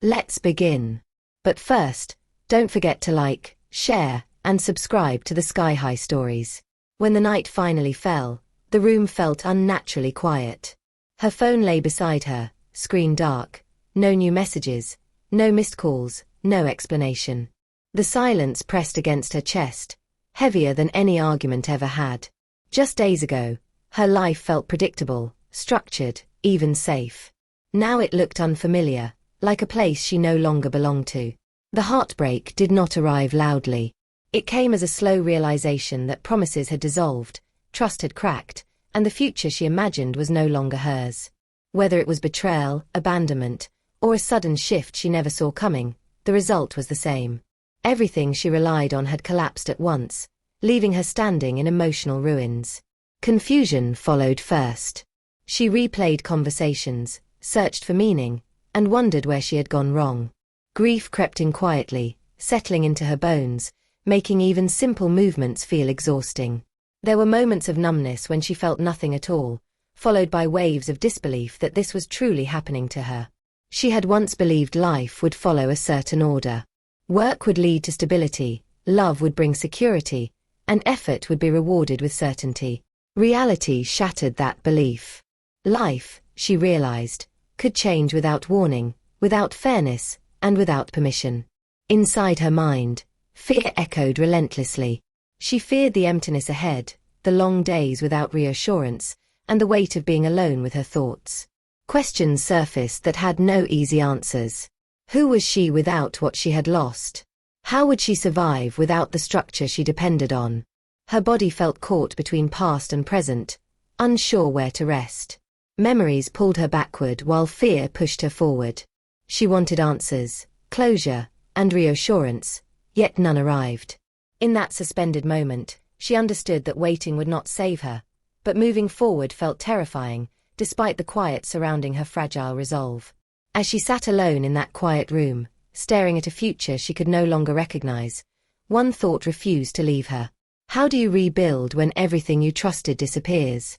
Let's begin. But first, don't forget to like, share, and subscribe to the Sky High Stories. When the night finally fell, the room felt unnaturally quiet. Her phone lay beside her, screen dark, no new messages, no missed calls, no explanation. The silence pressed against her chest, heavier than any argument ever had. Just days ago, her life felt predictable, structured, even safe. Now it looked unfamiliar, like a place she no longer belonged to. The heartbreak did not arrive loudly. It came as a slow realization that promises had dissolved, trust had cracked, and the future she imagined was no longer hers. Whether it was betrayal, abandonment, or a sudden shift she never saw coming, the result was the same. Everything she relied on had collapsed at once, leaving her standing in emotional ruins. Confusion followed first. She replayed conversations, searched for meaning, and wondered where she had gone wrong. Grief crept in quietly, settling into her bones, making even simple movements feel exhausting. There were moments of numbness when she felt nothing at all, followed by waves of disbelief that this was truly happening to her. She had once believed life would follow a certain order. Work would lead to stability, love would bring security, and effort would be rewarded with certainty. Reality shattered that belief. Life, she realized, could change without warning, without fairness, and without permission. Inside her mind, fear echoed relentlessly. She feared the emptiness ahead, the long days without reassurance, and the weight of being alone with her thoughts. Questions surfaced that had no easy answers. Who was she without what she had lost? How would she survive without the structure she depended on? Her body felt caught between past and present, unsure where to rest. Memories pulled her backward while fear pushed her forward. She wanted answers, closure, and reassurance, yet none arrived. In that suspended moment, she understood that waiting would not save her, but moving forward felt terrifying, despite the quiet surrounding her fragile resolve. As she sat alone in that quiet room, staring at a future she could no longer recognize, one thought refused to leave her. How do you rebuild when everything you trusted disappears?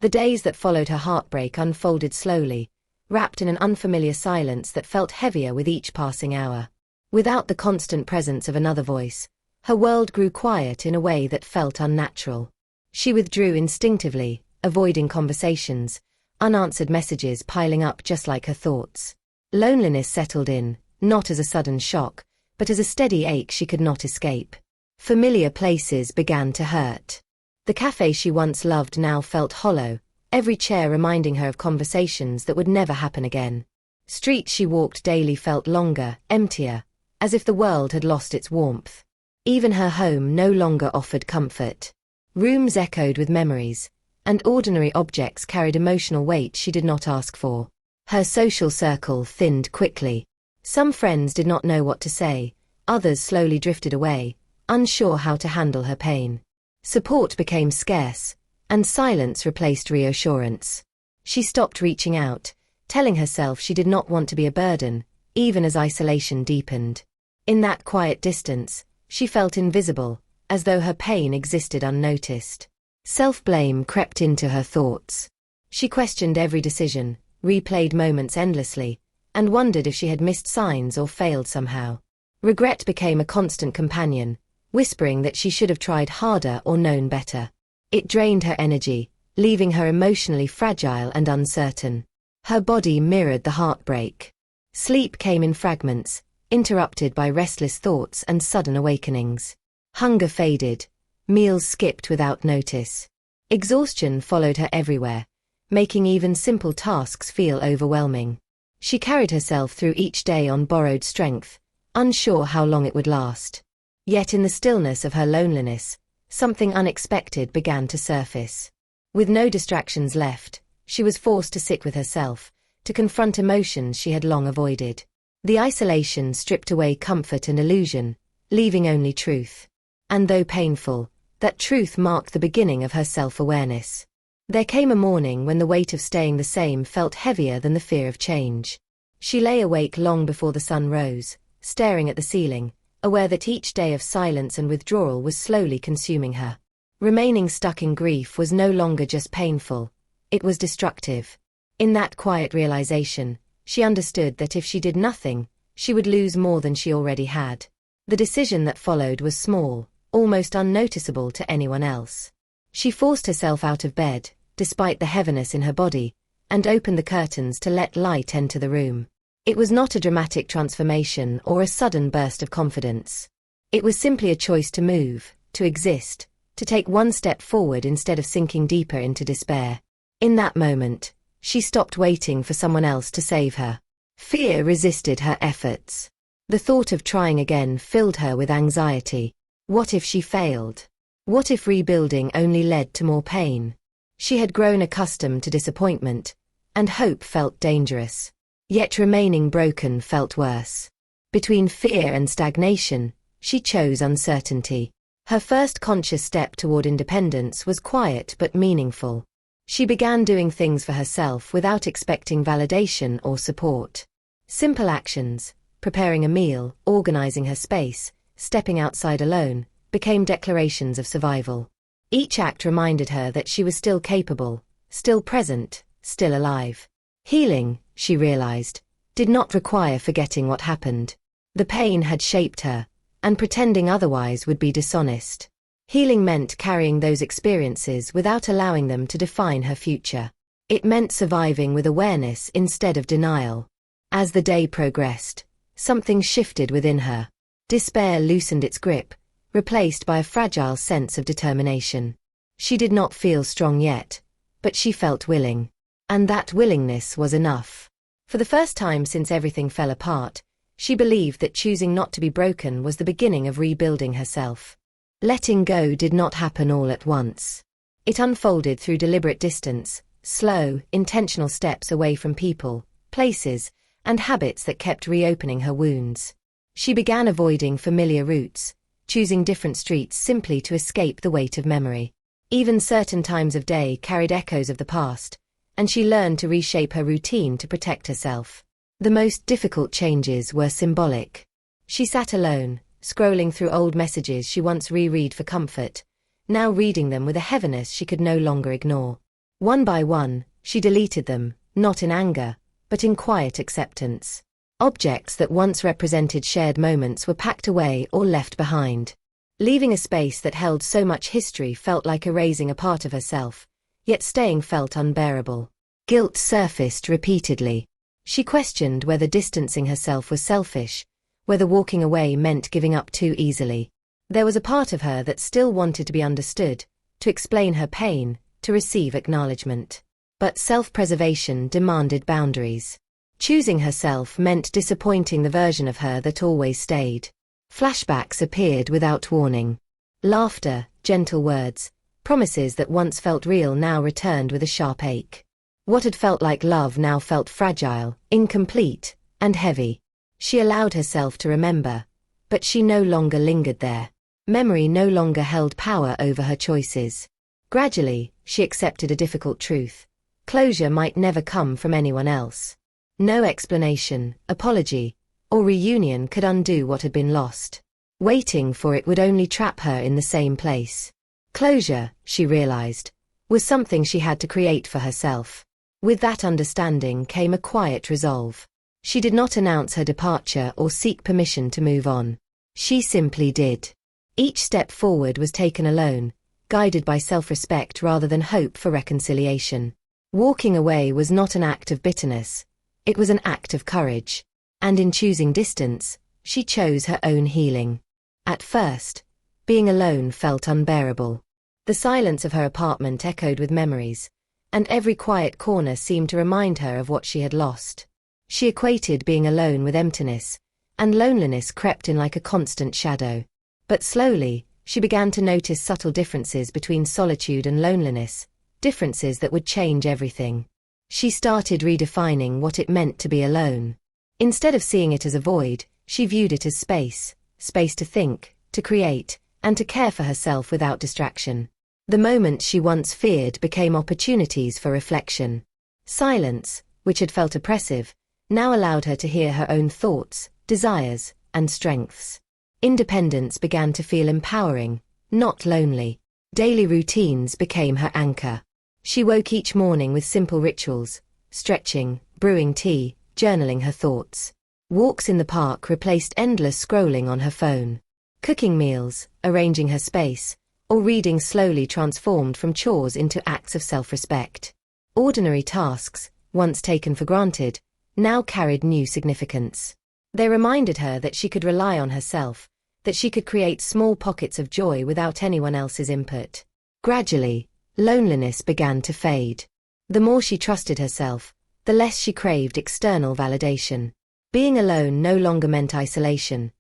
The days that followed her heartbreak unfolded slowly, wrapped in an unfamiliar silence that felt heavier with each passing hour. Without the constant presence of another voice, her world grew quiet in a way that felt unnatural. She withdrew instinctively, avoiding conversations, unanswered messages piling up just like her thoughts. Loneliness settled in, not as a sudden shock, but as a steady ache she could not escape. Familiar places began to hurt. The cafe she once loved now felt hollow, every chair reminding her of conversations that would never happen again. Streets she walked daily felt longer, emptier, as if the world had lost its warmth. Even her home no longer offered comfort. Rooms echoed with memories, and ordinary objects carried emotional weight she did not ask for. Her social circle thinned quickly. Some friends did not know what to say, others slowly drifted away, unsure how to handle her pain. Support became scarce, and silence replaced reassurance. She stopped reaching out, telling herself she did not want to be a burden, even as isolation deepened. In that quiet distance, she felt invisible, as though her pain existed unnoticed. Self-blame crept into her thoughts. She questioned every decision, replayed moments endlessly, and wondered if she had missed signs or failed somehow. Regret became a constant companion, whispering that she should have tried harder or known better. It drained her energy, leaving her emotionally fragile and uncertain. Her body mirrored the heartbreak. Sleep came in fragments, interrupted by restless thoughts and sudden awakenings. Hunger faded, meals skipped without notice. Exhaustion followed her everywhere, making even simple tasks feel overwhelming. She carried herself through each day on borrowed strength, unsure how long it would last. Yet in the stillness of her loneliness, something unexpected began to surface. With no distractions left, she was forced to sit with herself, to confront emotions she had long avoided. The isolation stripped away comfort and illusion, leaving only truth. And though painful, that truth marked the beginning of her self-awareness. There came a morning when the weight of staying the same felt heavier than the fear of change. She lay awake long before the sun rose, staring at the ceiling, aware that each day of silence and withdrawal was slowly consuming her. Remaining stuck in grief was no longer just painful, it was destructive. In that quiet realization, she understood that if she did nothing, she would lose more than she already had. The decision that followed was small, almost unnoticeable to anyone else. She forced herself out of bed, despite the heaviness in her body, and opened the curtains to let light enter the room. It was not a dramatic transformation or a sudden burst of confidence. It was simply a choice to move, to exist, to take one step forward instead of sinking deeper into despair. In that moment, she stopped waiting for someone else to save her. Fear resisted her efforts. The thought of trying again filled her with anxiety. What if she failed? What if rebuilding only led to more pain? She had grown accustomed to disappointment, and hope felt dangerous. Yet remaining broken felt worse. Between fear and stagnation, she chose uncertainty. Her first conscious step toward independence was quiet but meaningful. She began doing things for herself without expecting validation or support. Simple actions, preparing a meal, organizing her space, stepping outside alone, became declarations of survival. Each act reminded her that she was still capable, still present, still alive. Healing, she realized, did not require forgetting what happened. The pain had shaped her, and pretending otherwise would be dishonest. Healing meant carrying those experiences without allowing them to define her future. It meant surviving with awareness instead of denial. As the day progressed, something shifted within her. Despair loosened its grip, replaced by a fragile sense of determination. She did not feel strong yet, but she felt willing. And that willingness was enough. For the first time since everything fell apart, she believed that choosing not to be broken was the beginning of rebuilding herself. Letting go did not happen all at once. It unfolded through deliberate distance, slow, intentional steps away from people, places, and habits that kept reopening her wounds. She began avoiding familiar routes, choosing different streets simply to escape the weight of memory. Even certain times of day carried echoes of the past, and she learned to reshape her routine to protect herself. The most difficult changes were symbolic. She sat alone, scrolling through old messages she once reread for comfort, now reading them with a heaviness she could no longer ignore. One by one, she deleted them, not in anger, but in quiet acceptance. Objects that once represented shared moments were packed away or left behind. Leaving a space that held so much history felt like erasing a part of herself, yet staying felt unbearable. Guilt surfaced repeatedly. She questioned whether distancing herself was selfish, whether walking away meant giving up too easily. There was a part of her that still wanted to be understood, to explain her pain, to receive acknowledgement. But self-preservation demanded boundaries. Choosing herself meant disappointing the version of her that always stayed. Flashbacks appeared without warning. Laughter, gentle words, promises that once felt real now returned with a sharp ache. What had felt like love now felt fragile, incomplete, and heavy. She allowed herself to remember, but she no longer lingered there. Memory no longer held power over her choices. Gradually, she accepted a difficult truth. Closure might never come from anyone else. No explanation, apology, or reunion could undo what had been lost. Waiting for it would only trap her in the same place. Closure, she realized, was something she had to create for herself. With that understanding came a quiet resolve. She did not announce her departure or seek permission to move on. She simply did. Each step forward was taken alone, guided by self-respect rather than hope for reconciliation. Walking away was not an act of bitterness, it was an act of courage. And in choosing distance, she chose her own healing. At first, being alone felt unbearable. The silence of her apartment echoed with memories, and every quiet corner seemed to remind her of what she had lost. She equated being alone with emptiness, and loneliness crept in like a constant shadow. But slowly, she began to notice subtle differences between solitude and loneliness, differences that would change everything. She started redefining what it meant to be alone. Instead of seeing it as a void, she viewed it as space, space to think, to create, and to care for herself without distraction. The moments she once feared became opportunities for reflection. Silence, which had felt oppressive, now allowed her to hear her own thoughts, desires, and strengths. Independence began to feel empowering, not lonely. Daily routines became her anchor. She woke each morning with simple rituals, stretching, brewing tea, journaling her thoughts. Walks in the park replaced endless scrolling on her phone. Cooking meals, arranging her space, or reading slowly transformed from chores into acts of self-respect. Ordinary tasks, once taken for granted, now carried new significance. They reminded her that she could rely on herself, that she could create small pockets of joy without anyone else's input. Gradually, loneliness began to fade. The more she trusted herself, the less she craved external validation. Being alone no longer meant isolation.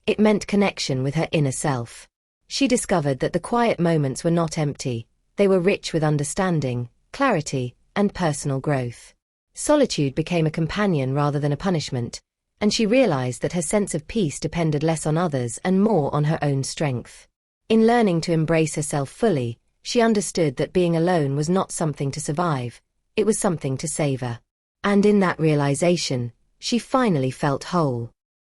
It meant connection with her inner self. She discovered that the quiet moments were not empty, they were rich with understanding, clarity, and personal growth. Solitude became a companion rather than a punishment, and she realized that her sense of peace depended less on others and more on her own strength. In learning to embrace herself fully, she understood that being alone was not something to survive, it was something to savor. And in that realization, she finally felt whole.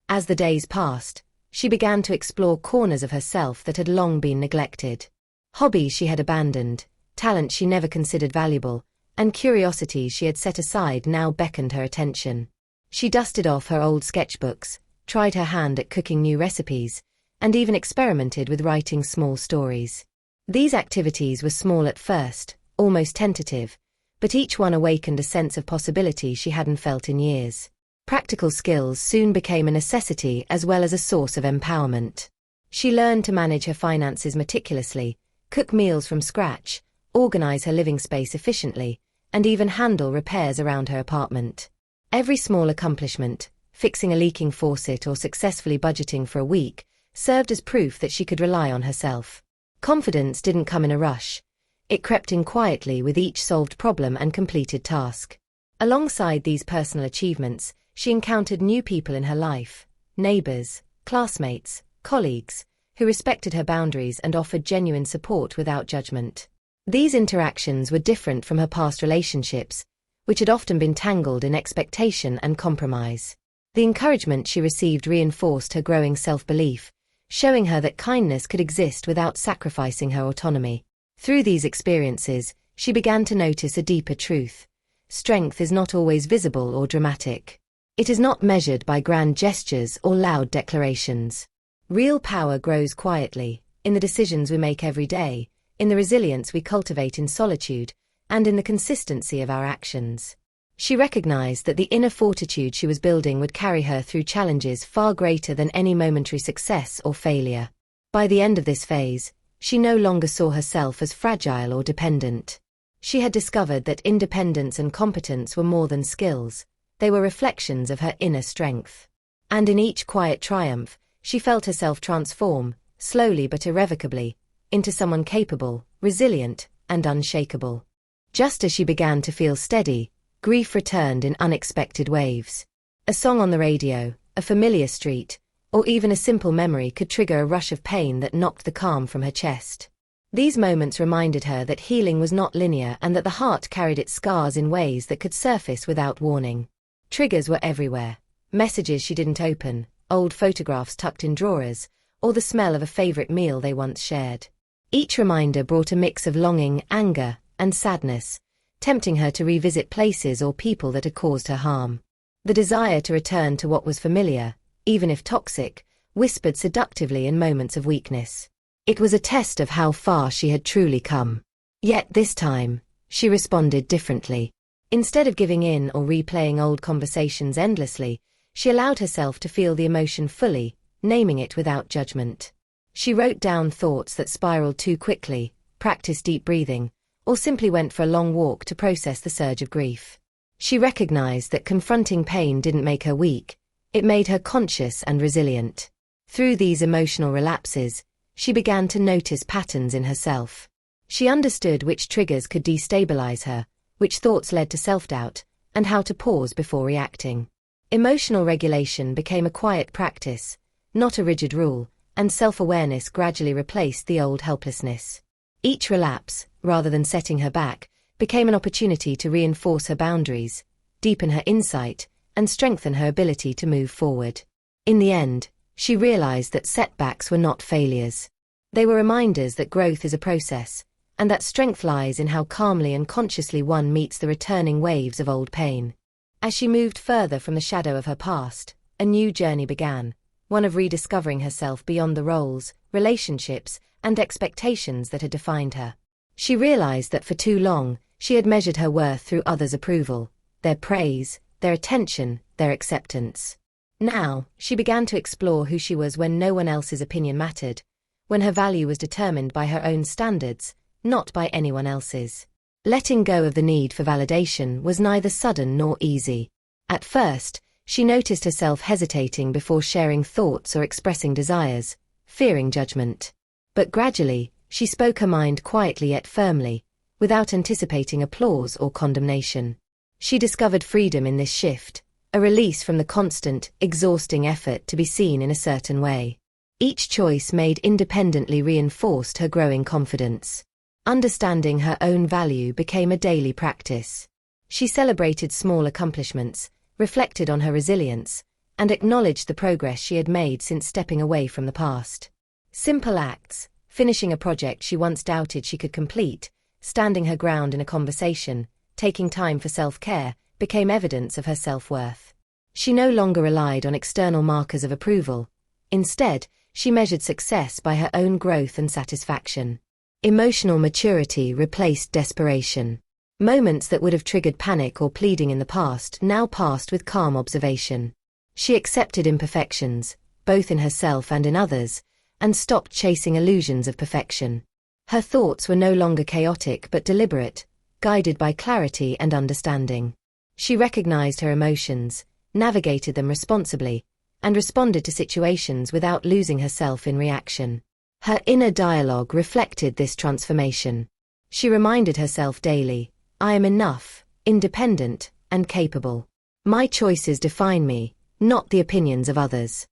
As the days passed, she began to explore corners of herself that had long been neglected. Hobbies she had abandoned, talent she never considered valuable, and curiosities she had set aside now beckoned her attention. She dusted off her old sketchbooks, tried her hand at cooking new recipes, and even experimented with writing small stories. These activities were small at first, almost tentative, but each one awakened a sense of possibility she hadn't felt in years. Practical skills soon became a necessity as well as a source of empowerment. She learned to manage her finances meticulously, cook meals from scratch, organize her living space efficiently, and even handle repairs around her apartment. Every small accomplishment, fixing a leaking faucet or successfully budgeting for a week, served as proof that she could rely on herself. Confidence didn't come in a rush. It crept in quietly with each solved problem and completed task. Alongside these personal achievements, she encountered new people in her life, neighbors, classmates, colleagues, who respected her boundaries and offered genuine support without judgment. These interactions were different from her past relationships, which had often been tangled in expectation and compromise. The encouragement she received reinforced her growing self-belief, showing her that kindness could exist without sacrificing her autonomy. Through these experiences, she began to notice a deeper truth. Strength is not always visible or dramatic. It is not measured by grand gestures or loud declarations. Real power grows quietly, in the decisions we make every day, in the resilience we cultivate in solitude, and in the consistency of our actions. She recognized that the inner fortitude she was building would carry her through challenges far greater than any momentary success or failure. By the end of this phase, she no longer saw herself as fragile or dependent. She had discovered that independence and competence were more than skills. They were reflections of her inner strength. And in each quiet triumph, she felt herself transform, slowly but irrevocably, into someone capable, resilient, and unshakable. Just as she began to feel steady, grief returned in unexpected waves. A song on the radio, a familiar street, or even a simple memory could trigger a rush of pain that knocked the calm from her chest. These moments reminded her that healing was not linear and that the heart carried its scars in ways that could surface without warning. Triggers were everywhere. Messages she didn't open, old photographs tucked in drawers, or the smell of a favorite meal they once shared. Each reminder brought a mix of longing, anger, and sadness, tempting her to revisit places or people that had caused her harm. The desire to return to what was familiar, even if toxic, whispered seductively in moments of weakness. It was a test of how far she had truly come. Yet this time, she responded differently. Instead of giving in or replaying old conversations endlessly, she allowed herself to feel the emotion fully, naming it without judgment. She wrote down thoughts that spiraled too quickly, practiced deep breathing, or simply went for a long walk to process the surge of grief. She recognized that confronting pain didn't make her weak, it made her conscious and resilient. Through these emotional relapses, she began to notice patterns in herself. She understood which triggers could destabilize her, which thoughts led to self-doubt, and how to pause before reacting. Emotional regulation became a quiet practice, not a rigid rule, and self-awareness gradually replaced the old helplessness. Each relapse, rather than setting her back, became an opportunity to reinforce her boundaries, deepen her insight, and strengthen her ability to move forward. In the end, she realized that setbacks were not failures. They were reminders that growth is a process, and that strength lies in how calmly and consciously one meets the returning waves of old pain. As she moved further from the shadow of her past, a new journey began, one of rediscovering herself beyond the roles, relationships, and expectations that had defined her. She realized that for too long, she had measured her worth through others' approval, their praise, their attention, their acceptance. Now, she began to explore who she was when no one else's opinion mattered, when her value was determined by her own standards, not by anyone else's. Letting go of the need for validation was neither sudden nor easy. At first, she noticed herself hesitating before sharing thoughts or expressing desires, fearing judgment. But gradually, she spoke her mind quietly yet firmly, without anticipating applause or condemnation. She discovered freedom in this shift, a release from the constant, exhausting effort to be seen in a certain way. Each choice made independently reinforced her growing confidence. Understanding her own value became a daily practice. She celebrated small accomplishments, reflected on her resilience, and acknowledged the progress she had made since stepping away from the past. Simple acts, finishing a project she once doubted she could complete, standing her ground in a conversation, taking time for self-care, became evidence of her self-worth. She no longer relied on external markers of approval. Instead, she measured success by her own growth and satisfaction. Emotional maturity replaced desperation. Moments that would have triggered panic or pleading in the past now passed with calm observation. She accepted imperfections, both in herself and in others, and stopped chasing illusions of perfection. Her thoughts were no longer chaotic but deliberate, guided by clarity and understanding. She recognized her emotions, navigated them responsibly, and responded to situations without losing herself in reaction. Her inner dialogue reflected this transformation. She reminded herself daily, "I am enough, independent, and capable. My choices define me, not the opinions of others."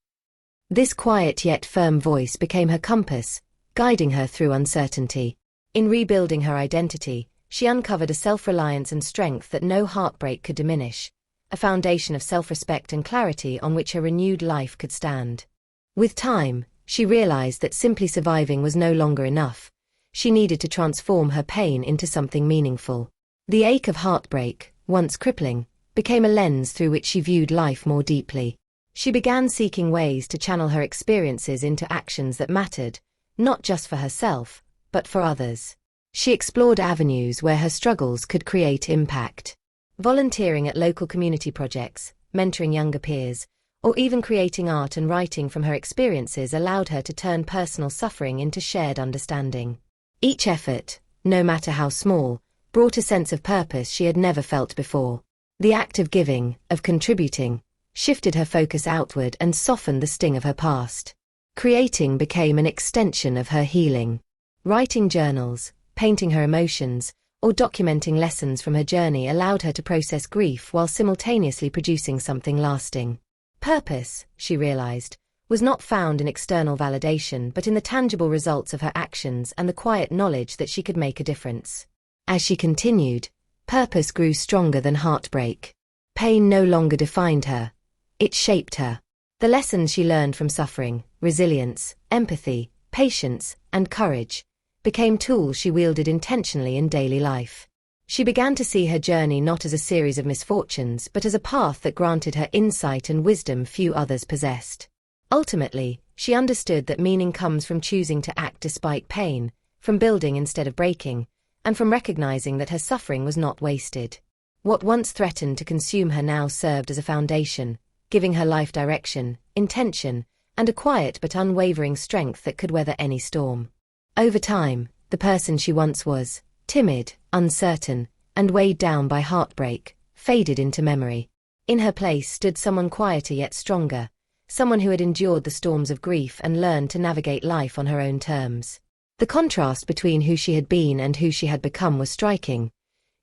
This quiet yet firm voice became her compass, guiding her through uncertainty. In rebuilding her identity, she uncovered a self-reliance and strength that no heartbreak could diminish, a foundation of self-respect and clarity on which her renewed life could stand. With time, she realized that simply surviving was no longer enough. She needed to transform her pain into something meaningful. The ache of heartbreak, once crippling, became a lens through which she viewed life more deeply. She began seeking ways to channel her experiences into actions that mattered, not just for herself, but for others. She explored avenues where her struggles could create impact. Volunteering at local community projects, mentoring younger peers, or even creating art and writing from her experiences allowed her to turn personal suffering into shared understanding. Each effort, no matter how small, brought a sense of purpose she had never felt before. The act of giving, of contributing, shifted her focus outward and softened the sting of her past. Creating became an extension of her healing. Writing journals, painting her emotions, or documenting lessons from her journey allowed her to process grief while simultaneously producing something lasting. Purpose, she realized, was not found in external validation but in the tangible results of her actions and the quiet knowledge that she could make a difference. As she continued, purpose grew stronger than heartbreak. Pain no longer defined her. It shaped her. The lessons she learned from suffering, resilience, empathy, patience, and courage, became tools she wielded intentionally in daily life. She began to see her journey not as a series of misfortunes but as a path that granted her insight and wisdom few others possessed. Ultimately, she understood that meaning comes from choosing to act despite pain, from building instead of breaking, and from recognizing that her suffering was not wasted. What once threatened to consume her now served as a foundation, giving her life direction, intention, and a quiet but unwavering strength that could weather any storm. Over time, the person she once was, timid, uncertain, and weighed down by heartbreak, faded into memory. In her place stood someone quieter yet stronger, someone who had endured the storms of grief and learned to navigate life on her own terms. The contrast between who she had been and who she had become was striking,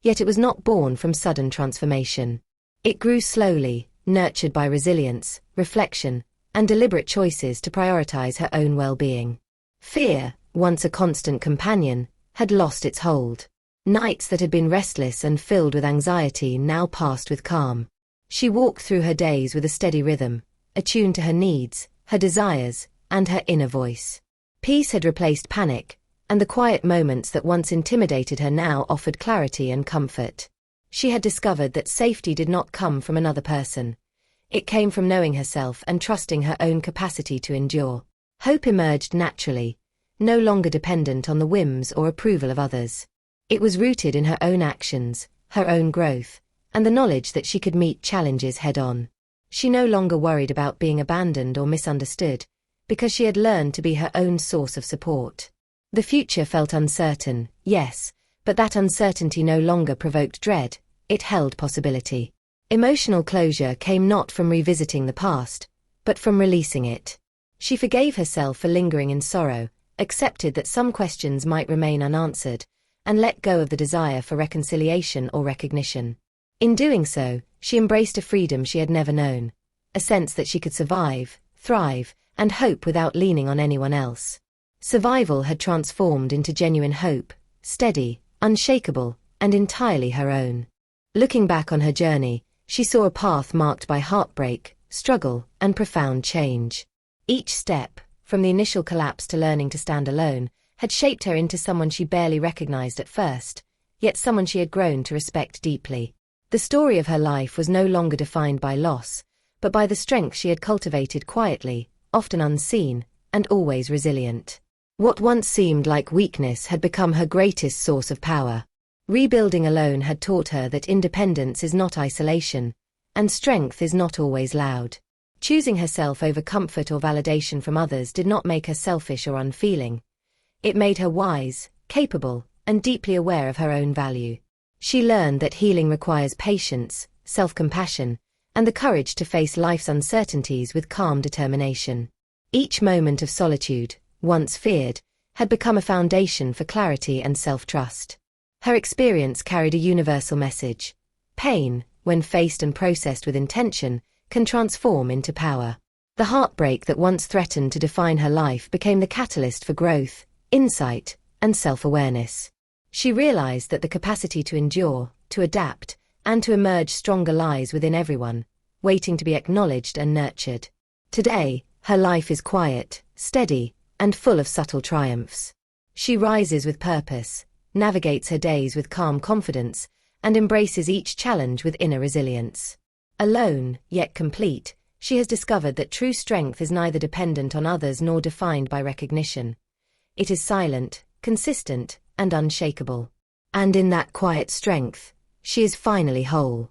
yet it was not born from sudden transformation. It grew slowly, nurtured by resilience, reflection, and deliberate choices to prioritize her own well-being. Fear, once a constant companion, had lost its hold. Nights that had been restless and filled with anxiety now passed with calm. She walked through her days with a steady rhythm, attuned to her needs, her desires, and her inner voice. Peace had replaced panic, and the quiet moments that once intimidated her now offered clarity and comfort. She had discovered that safety did not come from another person. It came from knowing herself and trusting her own capacity to endure. Hope emerged naturally, no longer dependent on the whims or approval of others. It was rooted in her own actions, her own growth, and the knowledge that she could meet challenges head-on. She no longer worried about being abandoned or misunderstood, because she had learned to be her own source of support. The future felt uncertain, yes, but that uncertainty no longer provoked dread, it held possibility. Emotional closure came not from revisiting the past, but from releasing it. She forgave herself for lingering in sorrow, accepted that some questions might remain unanswered, and let go of the desire for reconciliation or recognition. In doing so, she embraced a freedom she had never known, a sense that she could survive, thrive, and hope without leaning on anyone else. Survival had transformed into genuine hope, steady, unshakable, and entirely her own. Looking back on her journey, she saw a path marked by heartbreak, struggle, and profound change. Each step, from the initial collapse to learning to stand alone, had shaped her into someone she barely recognized at first, yet someone she had grown to respect deeply. The story of her life was no longer defined by loss, but by the strength she had cultivated quietly, often unseen, and always resilient. What once seemed like weakness had become her greatest source of power. Rebuilding alone had taught her that independence is not isolation, and strength is not always loud. Choosing herself over comfort or validation from others did not make her selfish or unfeeling. It made her wise, capable, and deeply aware of her own value. She learned that healing requires patience, self-compassion, and the courage to face life's uncertainties with calm determination. Each moment of solitude, once feared, had become a foundation for clarity and self-trust. Her experience carried a universal message. Pain, when faced and processed with intention, can transform into power. The heartbreak that once threatened to define her life became the catalyst for growth, insight, and self-awareness. She realized that the capacity to endure, to adapt, and to emerge stronger lies within everyone, waiting to be acknowledged and nurtured. Today, her life is quiet, steady, and full of subtle triumphs. She rises with purpose, navigates her days with calm confidence, and embraces each challenge with inner resilience. Alone, yet complete, she has discovered that true strength is neither dependent on others nor defined by recognition. It is silent, consistent, and unshakable. And in that quiet strength, she is finally whole.